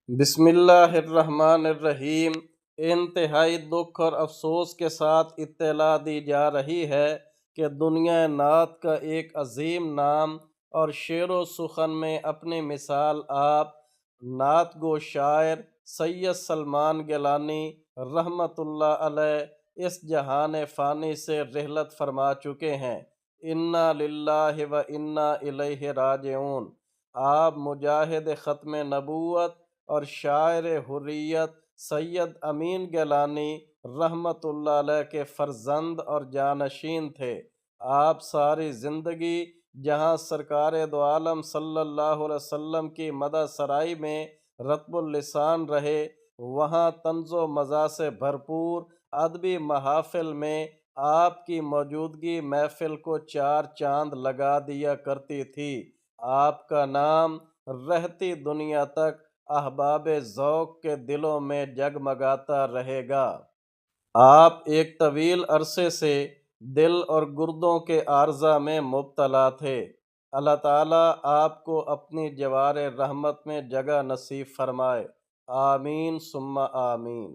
بسم اللہ الرحمن الرحیم۔ انتہائی دکھ اور افسوس کے ساتھ اطلاع دی جا رہی ہے کہ دنیا نعت کا ایک عظیم نام اور شعر و سخن میں اپنی مثال آپ نعت گو شاعر سید سلمان گیلانی رحمۃ اللہ علیہ اس جہان فانی سے رحلت فرما چکے ہیں۔ انا للہ و انا الیہ راجعون۔ آپ مجاہد ختم نبوت اور شاعر حریت سید امین گیلانی رحمۃ اللہ علیہ کے فرزند اور جانشین تھے۔ آپ ساری زندگی جہاں سرکار دو عالم صلی اللہ علیہ وسلم کی مدح سرائی میں رطب اللسان رہے، وہاں طنز و مزاح سے بھرپور ادبی محافل میں آپ کی موجودگی محفل کو چار چاند لگا دیا کرتی تھی۔ آپ کا نام رہتی دنیا تک احباب ذوق کے دلوں میں جگمگاتا رہے گا۔ آپ ایک طویل عرصے سے دل اور گردوں کے عارضہ میں مبتلا تھے۔ اللہ تعالیٰ آپ کو اپنی جوار رحمت میں جگہ نصیب فرمائے، آمین ثم آمین۔